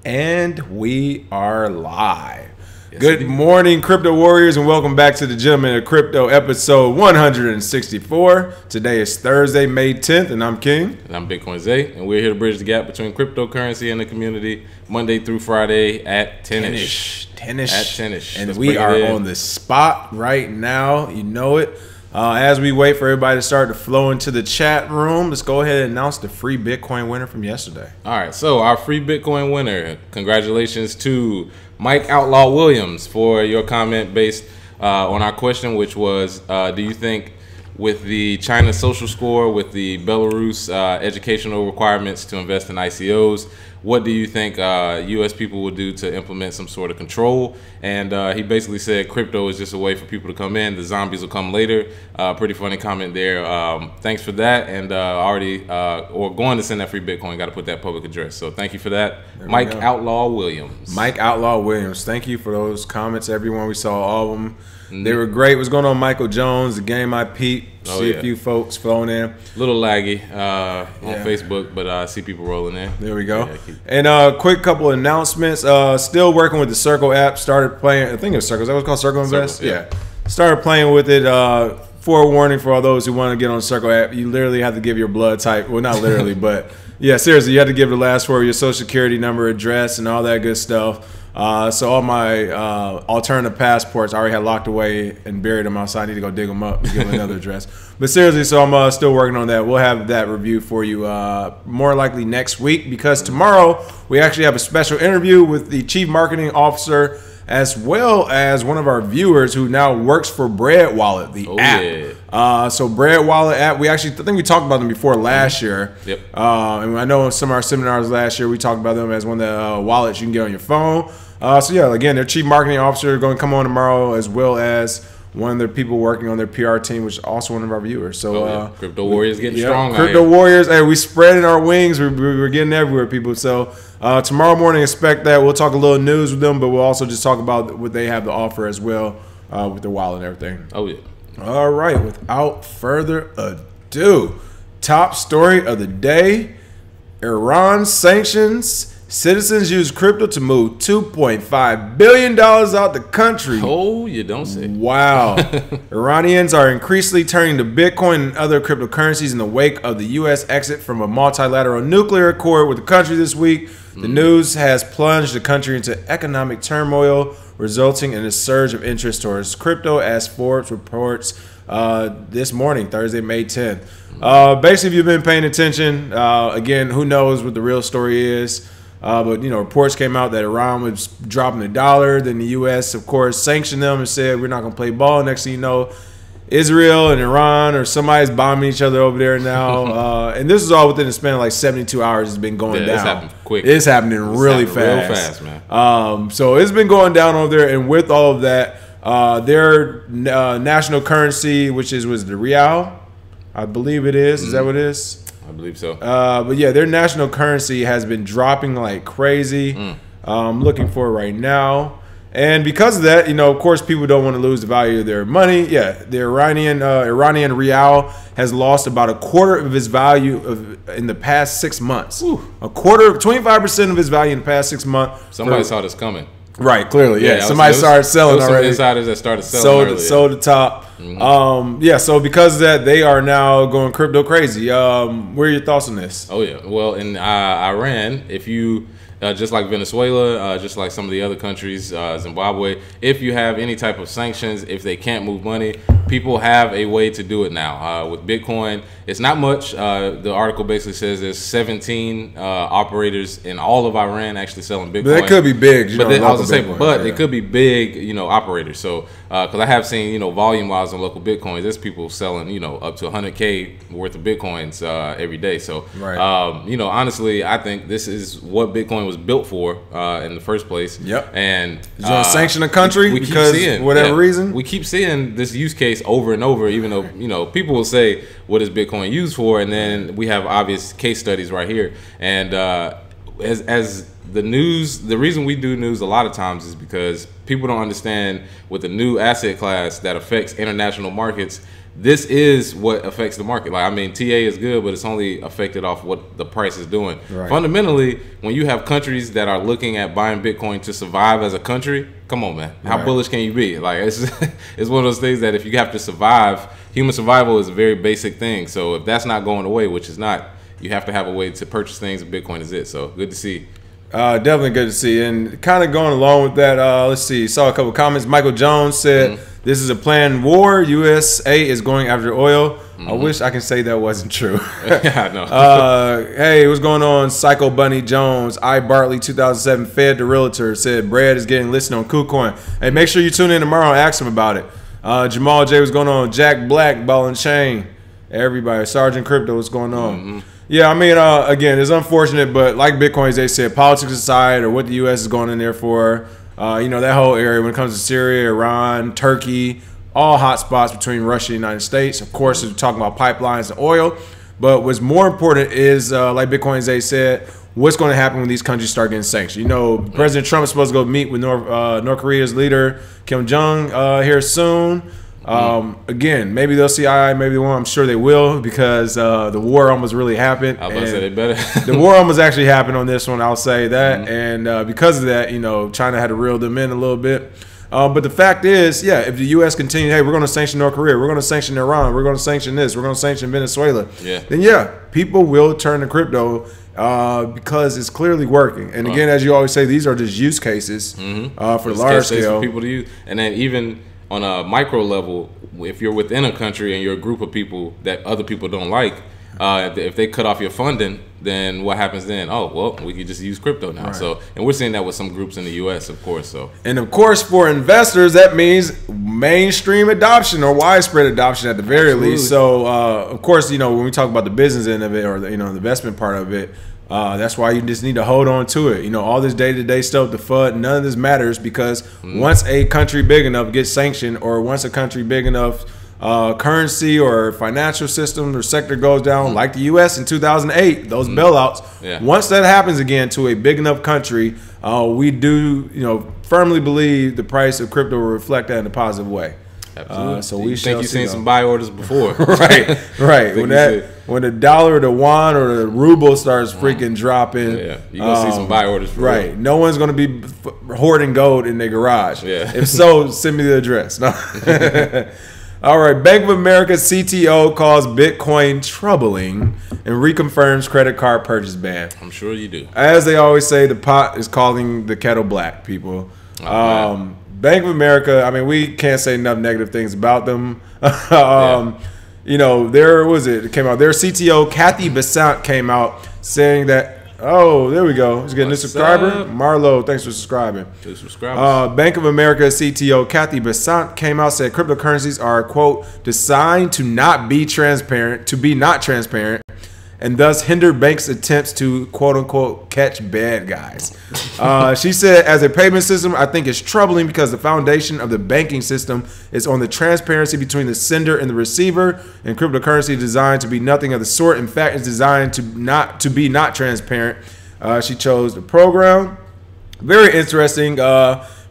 And we are live. Yes, good morning, crypto warriors, and welcome back to the Gentlemen of Crypto episode 164. Today is Thursday, May 10th, and I'm King. And I'm Bitcoin Zay, and we're here to bridge the gap between cryptocurrency and the community Monday through Friday at 10-ish. 10-ish. And we are on the spot right now. You know it. As we wait for everybody to start to flow into the chat room, let's go ahead and announce the free Bitcoin winner from yesterday. All right, so our free Bitcoin winner, congratulations to Mike Outlaw Williams for your comment based on our question, which was, do you think with the China social score, with the Belarus educational requirements to invest in ICOs, what do you think U.S. people will do to implement some sort of control? And he basically said crypto is just a way for people to come in. The zombies will come later. Pretty funny comment there. Thanks for that. And or going to send that free Bitcoin, got to put that public address. So thank you for that. Mike Outlaw Williams. Mike Outlaw Williams. Thank you for those comments, everyone. We saw all of them. They were great. What's going on, Michael Jones? The game I peeped. See a few folks flowing in. A little laggy on Facebook, but I see people rolling in. There we go. And quick couple announcements. Still working with the Circle app. Started playing. I think it was Circle. Is that what's called? Circle Invest? Yeah. Started playing with it. Forewarning for all those who want to get on the Circle app. You literally have to give your blood type. Well, not literally, but yeah, seriously, you have to give the last four of your social security number, address, and all that good stuff. So all my alternative passports I already had locked away and buried them outside. I need to go dig them up and give them another address. But seriously, so I'm still working on that. We'll have that review for you more likely next week, because tomorrow we actually have a special interview with the Chief Marketing Officer as well as one of our viewers who now works for Bread Wallet, the app. So Bread Wallet app, I think we talked about them before last year. Yep. And I know in some of our seminars last year, we talked about them as one of the wallets you can get on your phone. So yeah, again, their Chief Marketing Officer going to come on tomorrow, as well as one of their people working on their PR team, which is also one of our viewers. So Crypto Warriors getting strong. Crypto Warriors, hey, we spreading our wings. We're getting everywhere, people. So tomorrow morning, expect that. We'll talk a little news with them, but we'll also just talk about what they have to offer as well with their wallet and everything. Oh yeah. All right. Without further ado, top story of the day: Iran sanctions. Citizens use crypto to move $2.5 billion out the country. Oh, you don't say. Wow. Iranians are increasingly turning to Bitcoin and other cryptocurrencies in the wake of the U.S. exit from a multilateral nuclear accord with the country this week. The news has plunged the country into economic turmoil, resulting in a surge of interest towards crypto, as Forbes reports this morning, Thursday, May 10th. Basically, if you've been paying attention, again, who knows what the real story is. But, reports came out that Iran was dropping the dollar. Then the U.S., of course, sanctioned them and said, we're not going to play ball. Next thing you know, Israel and Iran or somebody's bombing each other over there now. And this is all within the span of like 72 hours. It's been going down. It's happening quick. It's happening really fast. Real fast, man. So it's been going down over there. And with all of that, their national currency, which was the Rial, I believe it is. Is that what it is? I believe so. But yeah, their national currency has been dropping like crazy. I'm looking for it right now. And because of that, of course, people don't want to lose the value of their money. Yeah, the Iranian Rial has lost about a quarter of its value in the past 6 months. Ooh. A quarter, 25% of its value in the past 6 months. Somebody saw this coming. Right, clearly, yeah. Somebody started selling already. Some insiders that started selling sold the top. So because of that, they are now going crypto crazy. What are your thoughts on this? Oh yeah, well, in Iran, if you just like Venezuela, just like some of the other countries, Zimbabwe, if you have any type of sanctions, if they can't move money, people have a way to do it now. With Bitcoin, it's not much. The article basically says there's 17 operators in all of Iran actually selling Bitcoin. But that could be big. But it could be big, operators. So, because I have seen, volume-wise on local Bitcoins, there's people selling, up to 100K worth of Bitcoins every day. So, honestly, I think this is what Bitcoin was built for in the first place. Yep. And sanction a country we because keep seeing, whatever reason. We keep seeing this use case over and over, even though people will say, what is Bitcoin used for? And then we have obvious case studies right here. And as the news, the reason we do news a lot of times is because people don't understand with the new asset class that affects international markets, this is what affects the market. Like, I mean, TA is good, but it's only affected off what the price is doing. Right. Fundamentally, when you have countries that are looking at buying Bitcoin to survive as a country, come on, man. How bullish can you be? Like, it's one of those things that if you have to survive, human survival is a very basic thing. So if that's not going away, which is not, you have to have a way to purchase things, and Bitcoin is it. So good to see. Definitely good to see. And kind of going along with that, let's see. Saw a couple of comments. Michael Jones said, this is a planned war. USA is going after oil. I wish I can say that wasn't true. Yeah, I know. Hey, what's going on? Psycho Bunny Jones. I Bartley 2007 Fed the Realtor said Brad is getting listed on KuCoin. Hey, make sure you tune in tomorrow and ask him about it. Jamal J, what's going on? Jack Black, Ball and Chain. Everybody. Sergeant Crypto, what's going on? Yeah, I mean, again, it's unfortunate, but like Bitcoins, they said, politics aside, or what the U.S. is going in there for, you know, that whole area when it comes to Syria, Iran, Turkey, all hot spots between Russia and the United States. Of course, we're talking about pipelines and oil, but what's more important is, like Bitcoins, they said, what's going to happen when these countries start getting sanctioned. You know, President Trump is supposed to go meet with North Korea's leader, Kim Jong, here soon. Again, maybe they'll see eye, maybe they won't. I'm sure they will, because the war almost really happened. I was about to say they better. The war almost actually happened on this one, I'll say that. And because of that, you know, China had to reel them in a little bit. But the fact is, yeah, if the U.S. continues, hey, we're going to sanction North Korea, we're going to sanction Iran, we're going to sanction this, we're going to sanction Venezuela, then yeah, people will turn to crypto because it's clearly working. And again, as you always say, these are just use cases for large scale. For people to use. And then even on a micro level, if you're within a country and you're a group of people that other people don't like, if they cut off your funding, then what happens then? Oh, well, we could just use crypto now. So, and we're seeing that with some groups in the U.S., of course. So, and of course, for investors, that means mainstream adoption or widespread adoption at the very least. So, of course, you know, when we talk about the business end of it, or the, you know, the investment part of it, that's why you just need to hold on to it. You know, all this day-to-day stuff, the FUD, none of this matters, because once a country big enough gets sanctioned, or once a country big enough currency or financial system or sector goes down, like the U.S. in 2008, those bailouts, once that happens again to a big enough country, we do, you know, firmly believe the price of crypto will reflect that in a positive way. Absolutely. So we think you've seen some buy orders before. Right. When the dollar, the yuan, or the ruble starts freaking dropping, you're gonna see some buy orders. For real. No one's gonna be hoarding gold in their garage. If so, send me the address. No. All right. Bank of America CTO calls Bitcoin troubling and reconfirms credit card purchase ban. I'm sure you do. As they always say, the pot is calling the kettle black, people. Bank of America, I mean, we can't say enough negative things about them. You know, it came out. Their CTO, Kathy Besant, came out saying that, oh, there we go. He's getting a subscriber. Marlo, thanks for subscribing. Bank of America CTO, Kathy Besant, came out, said cryptocurrencies are, quote, designed to not be transparent, and thus hinder banks' attempts to, quote unquote, catch bad guys. She said, as a payment system, I think it's troubling because the foundation of the banking system is on the transparency between the sender and the receiver, and cryptocurrency is designed to be nothing of the sort. In fact, it's designed to be not transparent. She chose the program. Very interesting,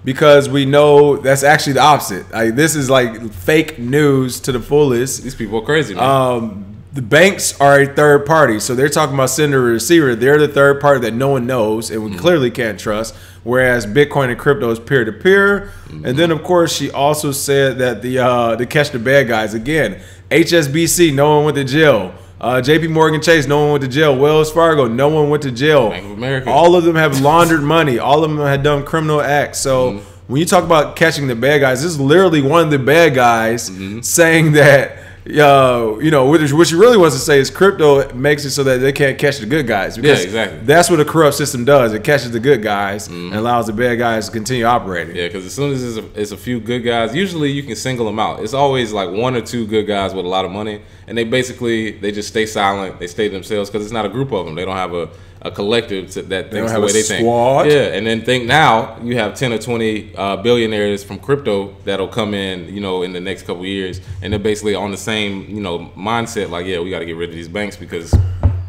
because we know that's actually the opposite. This is like fake news to the fullest. These people are crazy, man. The banks are a third party, so they're talking about sender or receiver. They're the third party that no one knows and we clearly can't trust, whereas Bitcoin and crypto is peer-to-peer. And then, of course, she also said that to catch the bad guys, again, HSBC, no one went to jail. JP Morgan Chase, no one went to jail. Wells Fargo, no one went to jail. Bank of America. All of them have laundered money. All of them had done criminal acts. So when you talk about catching the bad guys, this is literally one of the bad guys saying that, you know, what she really wants to say is crypto makes it so that they can't catch the good guys. Because exactly. That's what a corrupt system does. It catches the good guys and allows the bad guys to continue operating. Yeah, because as soon as it's a few good guys, usually you can single them out. It's always like one or two good guys with a lot of money, and they just stay silent. They stay to themselves because it's not a group of them. They don't have a collective that thinks the way they think. Yeah, and then think now you have 10 or 20 billionaires from crypto that'll come in, you know, in the next couple of years, and they're basically on the same, you know, mindset. Like, yeah, we got to get rid of these banks because,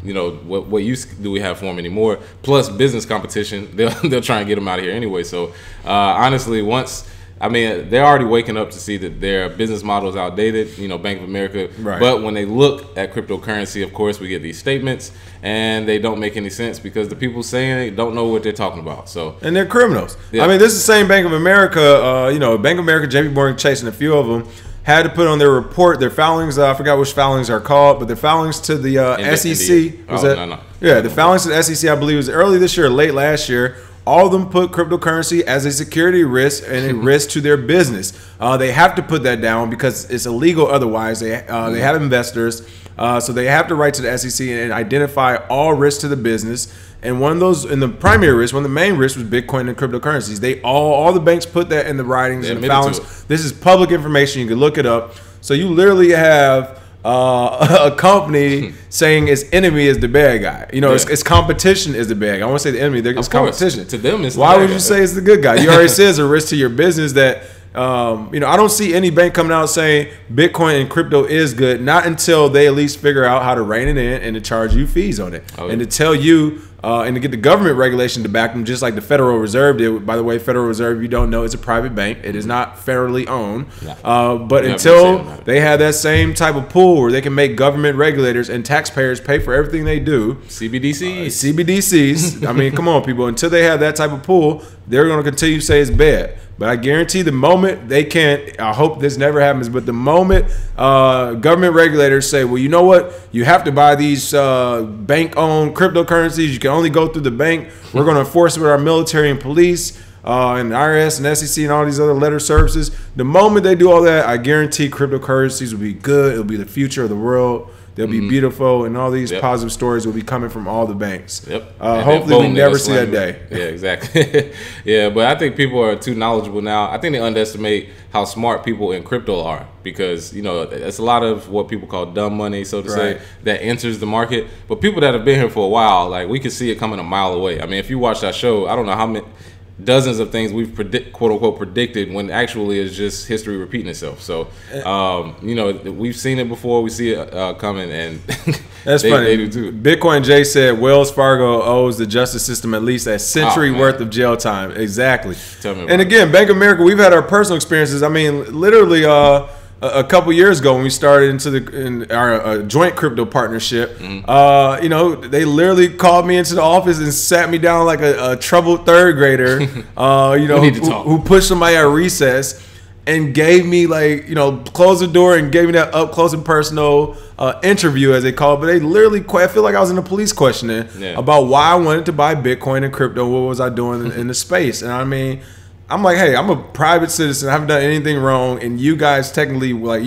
you know, what use do we have for them anymore? Plus business competition, they'll try and get them out of here anyway. So honestly, once I mean, they're already waking up to see that their business model is outdated, you know, Bank of America. Right. But when they look at cryptocurrency, of course, we get these statements, and they don't make any sense because the people saying it don't know what they're talking about. So, and they're criminals. Yeah. I mean, this is the same Bank of America, you know, Bank of America, JP Morgan Chase, and a few of them had to put on their report their filings. I forgot which filings are called, but their filings to the SEC. No. Yeah, the filings to the SEC, I believe, was early this year, or late last year. All of them put cryptocurrency as a security risk and a risk to their business. They have to put that down because it's illegal otherwise. They have investors, so they have to write to the SEC and identify all risks to the business. And one of those, and the primary risk, one of the main risks was Bitcoin and cryptocurrencies. They all the banks put that in the writings and the filings. This is public information. You can look it up. So you literally have a company saying its enemy is the bad guy. You know, its competition is the bad guy. I want to say the enemy. It's competition. To them, it's why would you say it's the good guy? You already said it's a risk to your business that, you know, I don't see any bank coming out saying Bitcoin and crypto is good, not until they at least figure out how to rein it in and to charge you fees on it. And to tell you and to get the government regulation to back them, just like the Federal Reserve did. By the way, Federal Reserve, you don't know, it's a private bank. It is not federally owned. But until they have that same type of pool where they can make government regulators and taxpayers pay for everything they do. CBDCs. I mean, come on, people. Until they have that type of pool, they're going to continue to say it's bad. But I guarantee the moment they can't, I hope this never happens, but the moment government regulators say, well, you know what? You have to buy these bank-owned cryptocurrencies. You can only go through the bank. We're going to enforce it with our military and police and IRS and SEC and all these other letter services. The moment they do all that, I guarantee cryptocurrencies will be good. It'll be the future of the world. They'll be beautiful, and all these positive stories will be coming from all the banks. Hopefully, we never see that day. Yeah, exactly. Yeah, but I think people are too knowledgeable now. I think they underestimate how smart people in crypto are because, you know, it's a lot of what people call dumb money, so to say, that enters the market. But people that have been here for a while, like, we can see it coming a mile away. I mean, if you watch that show, I don't know how many dozens of things we've quote unquote predicted when actually it's just history repeating itself. So you know, we've seen it before, we see it coming, and that's funny. They do too. Bitcoin Jay said Wells Fargo owes the justice system at least a century worth of jail time. Exactly. Tell me about and again, Bank of America, we've had our personal experiences. I mean, literally a couple years ago when we started into our joint crypto partnership, you know, they literally called me into the office and sat me down like a troubled third grader, you know, who pushed somebody at recess and gave me, like, you know, closed the door and gave me that up close and personal interview, as they call it. But they literally, I feel like I was in the police questioning about why I wanted to buy Bitcoin and crypto. What was I doing in the space? And I mean, I'm like, hey, I'm a private citizen. I haven't done anything wrong, and you guys technically, like,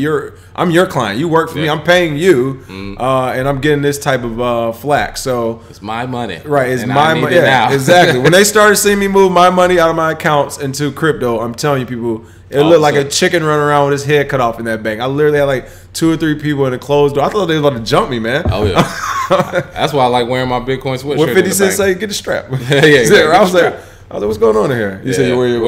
I'm your client. You work for me. I'm paying you, and I'm getting this type of flack. So it's my money, right? It's my money. Yeah, exactly. When they started seeing me move my money out of my accounts into crypto, I'm telling you, people, it looked like a chicken running around with his head cut off in that bank. I literally had like 2 or 3 people in a closed door. I thought they was about to jump me, man. Oh yeah, that's why I like wearing my Bitcoin sweatshirt. What 50 Cent say? Get the strap. Yeah, exactly. I was like, what's going on in here? You said you're wearing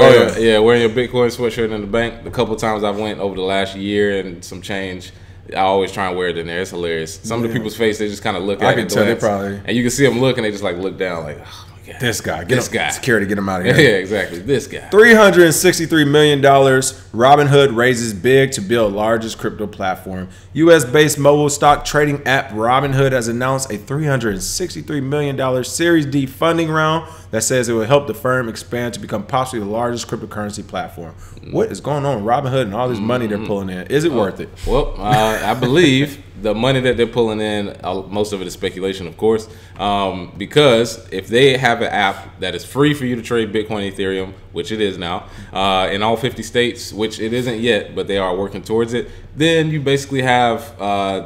wearing your Bitcoin sweatshirt in the bank. The couple times I've went over the last year and some change, I always try and wear it in there. It's hilarious. Some of the people's face, they just kind of look at it. I can tell they probably. And you can see them look, and they just like look down like, oh my God. This guy. Get security, get him out of here. Yeah, exactly. This guy. $363 million. Robinhood raises big to build largest crypto platform. U.S.-based mobile stock trading app Robinhood has announced a $363 million Series D funding round that says it will help the firm expand to become possibly the largest cryptocurrency platform. What is going on with Robinhood and all this money they're pulling in? Is it worth it? Well, I believe the money that they're pulling in, most of it is speculation, of course, because if they have an app that is free for you to trade Bitcoin, Ethereum, which it is now, in all 50 states, which it isn't yet, but they are working towards it, then you basically have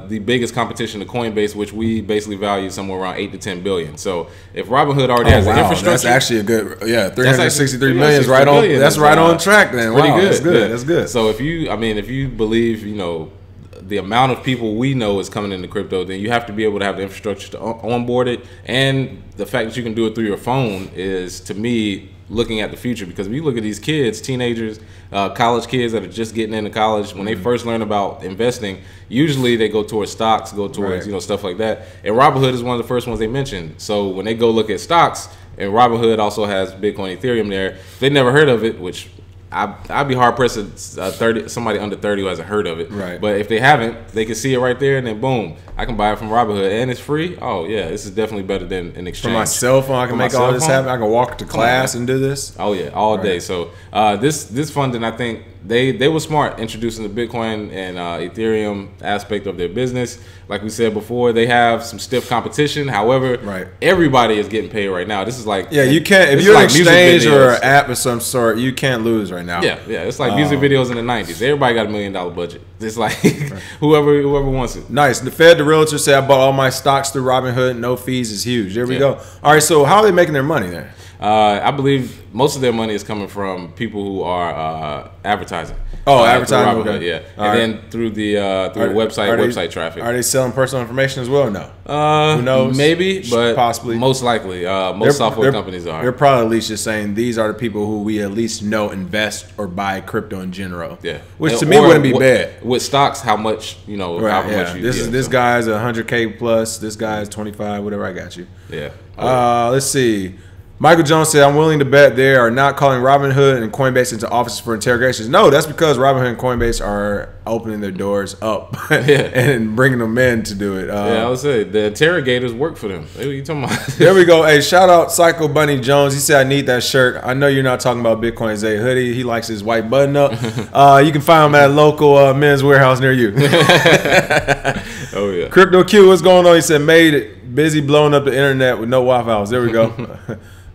the biggest competition to Coinbase, which we basically value somewhere around 8 to 10 billion. So if Robinhood already has the infrastructure, that's actually a good, 363 million is right on. That's right on track. Then pretty good. That's good. That's good. So if you believe, you know, the amount of people we know is coming into crypto, then you have to be able to have the infrastructure to onboard it. And the fact that you can do it through your phone is, to me, looking at the future. Because if you look at these kids, teenagers, college kids that are just getting into college, when they first learn about investing, usually they go towards stocks, go towards, you know, stuff like that. And Robinhood is one of the first ones they mentioned. So when they go look at stocks, and Robinhood also has Bitcoin, Ethereum there, if they never heard of it, which I'd be hard pressed to somebody under 30 who hasn't heard of it. Right. But if they haven't, they can see it right there, and then boom, I can buy it from Robinhood, and it's free. Oh yeah, this is definitely better than an exchange. For my cell phone, I can make all this happen. I can walk to class and do this. Oh yeah, all day. So this funding, I think they were smart introducing the Bitcoin and Ethereum aspect of their business. Like we said before, they have some stiff competition. However, everybody is getting paid right now. This is like you can't if you're an exchange or an app of some sort, you can't lose right now. Yeah, it's like music videos in the 90s. Everybody got $1 million budget. It's like whoever wants it. Nice. The Fed, the realtor, said I bought all my stocks through Robinhood. No fees is huge. There we go. All right. So how are they making their money then? I believe most of their money is coming from people who are advertising. Oh, advertising, okay. Yeah, and then through the website traffic. Are they selling personal information as well? No. Who knows? Maybe, but possibly. Most likely, most software companies are. They're probably at least just saying these are the people who we at least know invest or buy crypto in general. Yeah, which to me wouldn't be bad. With stocks, how much how much you this guy's 100K plus. This guy's 25. Whatever. I got you. Yeah. Let's see. Michael Jones said, I'm willing to bet they are not calling Robinhood and Coinbase into offices for interrogations. No, that's because Robinhood and Coinbase are opening their doors up and bringing them in to do it. I would say the interrogators work for them. What are you talking about? There we go. Hey, shout out Psycho Bunny Jones. He said, I need that shirt. I know you're not talking about Bitcoin Zay hoodie. He likes his white button up. You can find him at a local men's warehouse near you. Oh, yeah. Crypto Q, what's going on? He said, made it. Busy blowing up the internet with no Wi-Fi. There we go.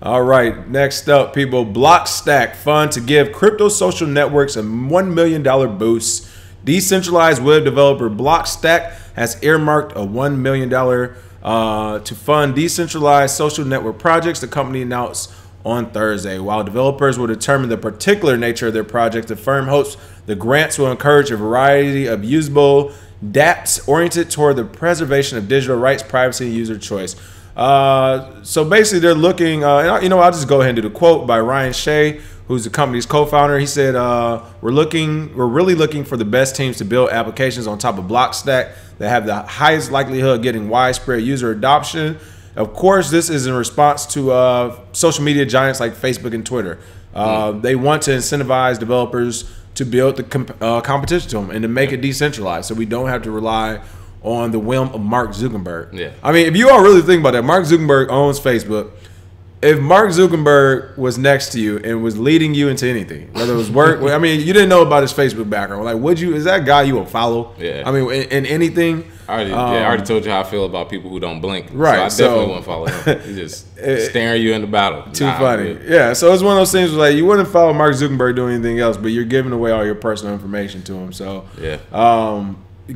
All right, next up, people. Blockstack fund to give crypto social networks a $1 million boost. Decentralized web developer Blockstack has earmarked a $1 million to fund decentralized social network projects, the company announced on Thursday. While developers will determine the particular nature of their project, the firm hopes the grants will encourage a variety of usable dApps oriented toward the preservation of digital rights, privacy, and user choice. So basically they're looking, I'll just go ahead and do the quote by Ryan Shea, who's the company's co-founder. He said, we're really looking for the best teams to build applications on top of Blockstack that have the highest likelihood of getting widespread user adoption. Of course, this is in response to social media giants like Facebook and Twitter. They want to incentivize developers to build the competition to them and to make it decentralized, so we don't have to rely on the whim of Mark Zuckerberg. Yeah. I mean, if you all really think about that, Mark Zuckerberg owns Facebook. If Mark Zuckerberg was next to you and was leading you into anything, whether it was work, I mean, you didn't know about his Facebook background. Like, is that guy you will follow? Yeah. I mean, in anything. I already told you how I feel about people who don't blink. Right. So I definitely wouldn't follow him. He's just staring you in the battle. Too funny. Yeah. So it's one of those things where, like, you wouldn't follow Mark Zuckerberg doing anything else, but you're giving away all your personal information to him. So yeah.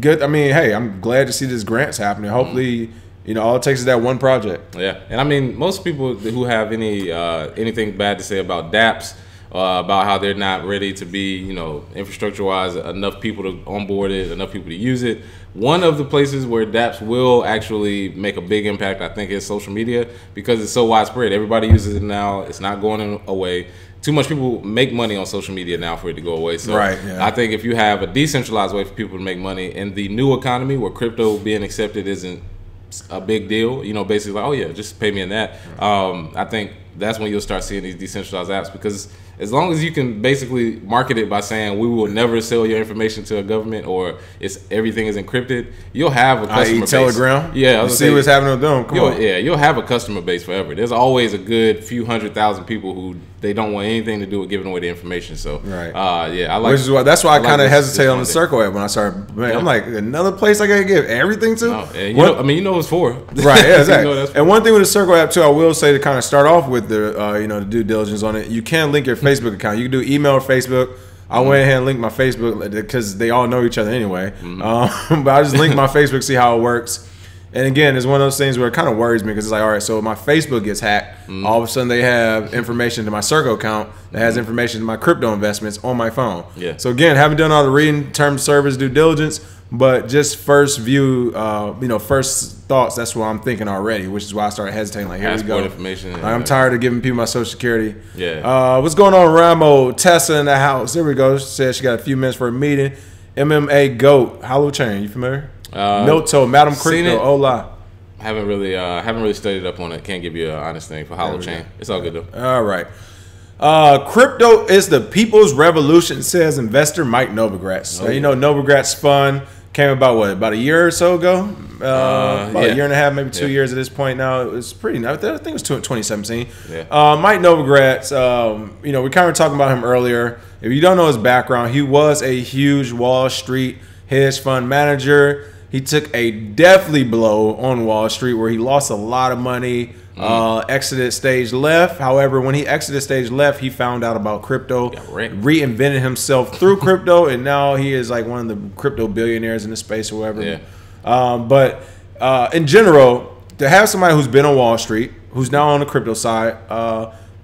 Good. I mean, hey, I'm glad to see this grants happening. Hopefully, all it takes is that one project. Yeah, and I mean, most people who have anything bad to say about dApps, about how they're not ready to be, infrastructure-wise, enough people to onboard it, enough people to use it. One of the places where dApps will actually make a big impact, I think, is social media, because it's so widespread. Everybody uses it now. It's not going away. Too much people make money on social media now for it to go away. So I think if you have a decentralized way for people to make money in the new economy where crypto being accepted isn't a big deal, basically like, oh yeah, just pay me in that. I think that's when you'll start seeing these decentralized apps, because as long as you can basically market it by saying we will never sell your information to a government, or everything is encrypted, you'll have a customer base. Telegram. Yeah, you see what's happening with them. Come on. Yeah, you'll have a customer base forever. There's always a good few 100,000 people who they don't want anything to do with giving away the information. So I like. That's why I kind of hesitate on the Circle app when I started. Man, I'm like, another place I gotta give everything to. No, you know it's for. Right. Yeah, exactly. And one thing with the Circle app too, I will say, to kind of start off with the due diligence on it, you can link your Facebook account. You can do email or Facebook. I went ahead and linked my Facebook because they all know each other anyway. But I just linked my Facebook, see how it works. And again, it's one of those things where it kind of worries me, because it's like, all right, so if my Facebook gets hacked, all of a sudden they have information to my Circle account that has information to my crypto investments on my phone. Yeah. So again, haven't done all the reading, terms of service, due diligence, but just first view, first thoughts. That's what I'm thinking already, which is why I started hesitating. Like, here we go. Information. I'm tired of giving people my Social Security. Yeah. What's going on, Ramo? Tessa in the house. There we go. She said she got a few minutes for a meeting. MMA GOAT. Hollow Chain. You familiar? Milto, Madam Crypto, hola. Haven't really studied up on it. Can't give you an honest thing for Hollow Chain. It's all good though. All right. Crypto is the people's revolution, says investor Mike Novogratz. So, you know, Novogratz Fund came about a year or so ago? About a year and a half, maybe 2 years at this point now. It was pretty, I think it was 2017. Yeah. Mike Novogratz, you know, we kind of talking about him earlier. If you don't know his background, he was a huge Wall Street hedge fund manager. He took a deathly blow on Wall Street where he lost a lot of money, exited stage left. However, when he exited stage left, he found out about crypto, reinvented himself through crypto, and now he is like one of the crypto billionaires in the space or whatever. Yeah. But in general, to have somebody who's been on Wall Street, who's now on the crypto side,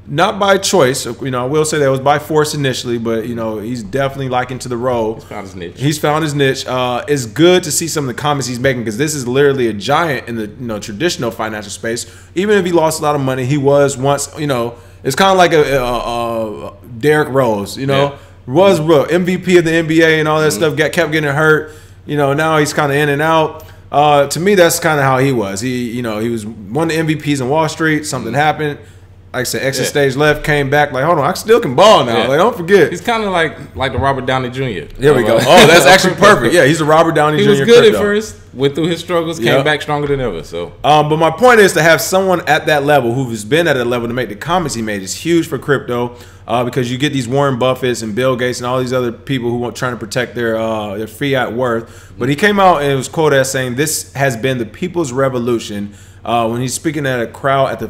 not by choice, you know, I will say that it was by force initially, but, you know, he's definitely like into the role. He's found his niche. He's found his niche. It's good to see some of the comments he's making because this is literally a giant in the, you know, traditional financial space. Even if he lost a lot of money, he was once, you know, it's kind of like a Derrick Rose, you know, was MVP of the NBA and all that stuff, kept getting hurt. You know, now he's kind of in and out. To me, that's kind of how he was. He was one of the MVPs in Wall Street. Something happened. Like I said, exit stage left, came back, like, hold on, I still can ball now. Like, don't forget. He's kind of like the Robert Downey Jr. There we go. Oh, that's actually perfect. Yeah, he's the Robert Downey Jr. He was good at first, went through his struggles, came back stronger than ever. So, but my point is to have someone at that level who's been at that level to make the comments he made is huge for crypto, because you get these Warren Buffetts and Bill Gates and all these other people who are trying to protect their fiat worth. But he came out and it was quoted as saying, "This has been the people's revolution." When he's speaking at a crowd at the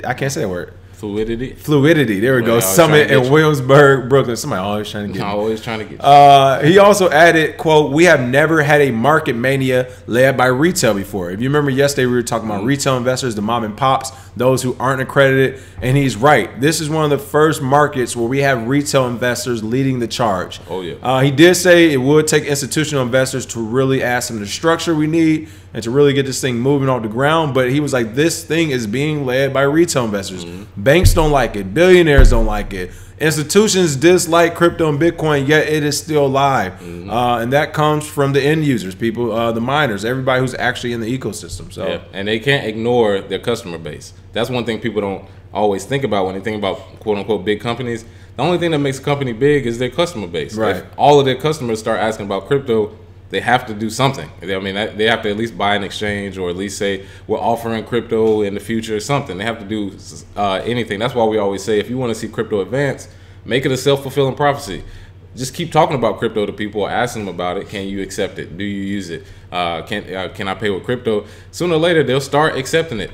I can't say that word. Fluidity. There we go. Summit in Williamsburg, Brooklyn. Somebody always trying to get. Always trying to get. He also added, "Quote: We have never had a market mania led by retail before." If you remember yesterday, we were talking about retail investors, the mom and pops, those who aren't accredited, and he's right. This is one of the first markets where we have retail investors leading the charge. Oh yeah. He did say it would take institutional investors to really add some of the structure we need and to really get this thing moving off the ground. But he was like, this thing is being led by retail investors. Banks don't like it. Billionaires don't like it. Institutions dislike crypto and Bitcoin, yet it is still live. And that comes from the end users, people, the miners, everybody who's actually in the ecosystem. So and they can't ignore their customer base. That's one thing people don't always think about when they think about quote unquote big companies. The only thing that makes a company big is their customer base. Right. If all of their customers start asking about crypto, they have to do something. I mean, they have to at least buy an exchange or at least say we're offering crypto in the future or something. They have to do anything. That's why we always say if you want to see crypto advance, make it a self-fulfilling prophecy. Just keep talking about crypto to people or asking them about it. Can you accept it? Do you use it? Can I pay with crypto? Sooner or later, they'll start accepting it.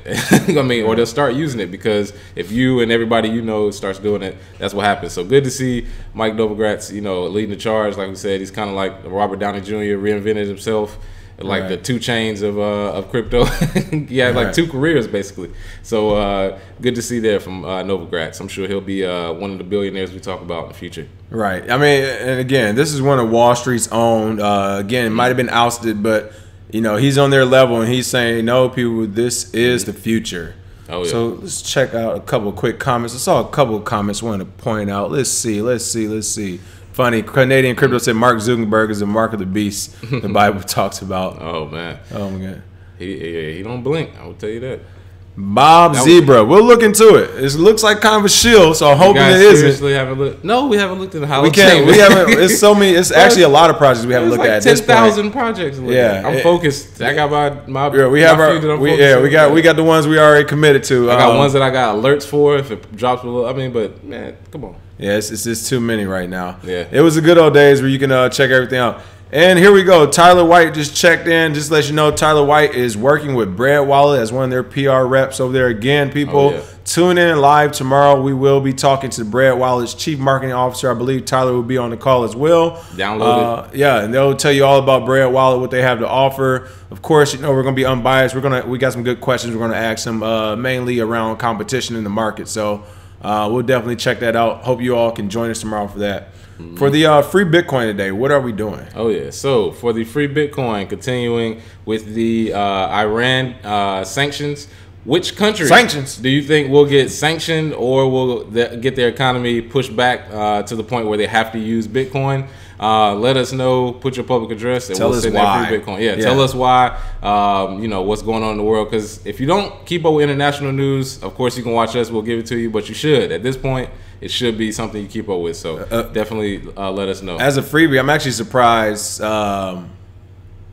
I mean, or they'll start using it because if you and everybody you know starts doing it, that's what happens. So good to see Mike Novogratz, you know, leading the charge. Like we said, he's kind of like Robert Downey Jr. reinvented himself. Like the 2 chains of crypto. He had like 2 careers basically. So good to see there from Novogratz. I'm sure he'll be one of the billionaires we talk about in the future. Right. I mean, and again, this is one of Wall Street's own. Again, it might have been ousted, but you know he's on their level and he's saying, "No, people, this is the future." Oh yeah. So let's check out a couple of quick comments. I saw a couple of comments I wanted to point out. Let's see. Funny, Canadian crypto said Mark Zuckerberg is the mark of the beast the Bible talks about. Oh man. Oh my God. He don't blink. I will tell you that. Bob Zebra. We'll look into it. It looks like kind of a shill, so I'm hoping it isn't. Haven't looked. No, we haven't looked at how. We can't. We haven't. It's so many. It's actually a lot of projects we haven't looked at. 10,000 projects. Yeah, I'm focused. I got my. We got the ones we already committed to. I got ones that I got alerts for if it drops a little. I mean, but man, come on. Yeah, it's just too many right now. Yeah, it was the good old days where you can check everything out. And here we go. Tyler White just checked in. Just to let you know, Tyler White is working with Bread Wallet as one of their PR reps over there. Again, people, tune in live tomorrow. We will be talking to Bread Wallet's chief marketing officer. I believe Tyler will be on the call as well. Download it. Yeah, and they'll tell you all about Bread Wallet, what they have to offer. Of course, you know we're going to be unbiased. We got some good questions. We're going to ask them mainly around competition in the market. So we'll definitely check that out. Hope you all can join us tomorrow for that. For the free Bitcoin today, what are we doing? Oh, yeah. So for the free Bitcoin, continuing with the Iran sanctions, which country do you think will get sanctioned or will get their economy pushed back to the point where they have to use Bitcoin? Let us know. Put your public address, and we'll send that free Bitcoin. Yeah, tell us why. You know what's going on in the world. Because if you don't keep up with international news, of course you can watch us. We'll give it to you, but you should. At this point, it should be something you keep up with. So definitely let us know. As a freebie, I'm actually surprised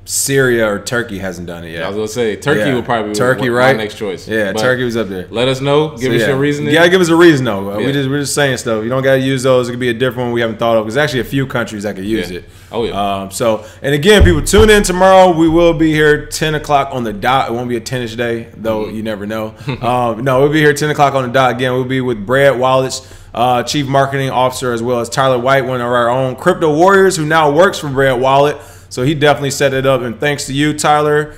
Syria or Turkey hasn't done it yet. I was gonna say Turkey would probably be my next choice. Yeah, but Turkey was up there. Let us know. Give us your reasoning. You gotta give us a reason though. We're just saying stuff. You don't gotta use those. It could be a different one we haven't thought of. There's actually a few countries that could use it. Oh yeah. So and again, people tune in tomorrow. We will be here 10 o'clock on the dot. It won't be a 10-ish day though. You never know. No, we'll be here 10 o'clock on the dot again. We'll be with Brad Wallett's Chief Marketing Officer, as well as Tyler White, one of our own crypto warriors who now works for Brad Wallet. So he definitely set it up, and thanks to you, Tyler.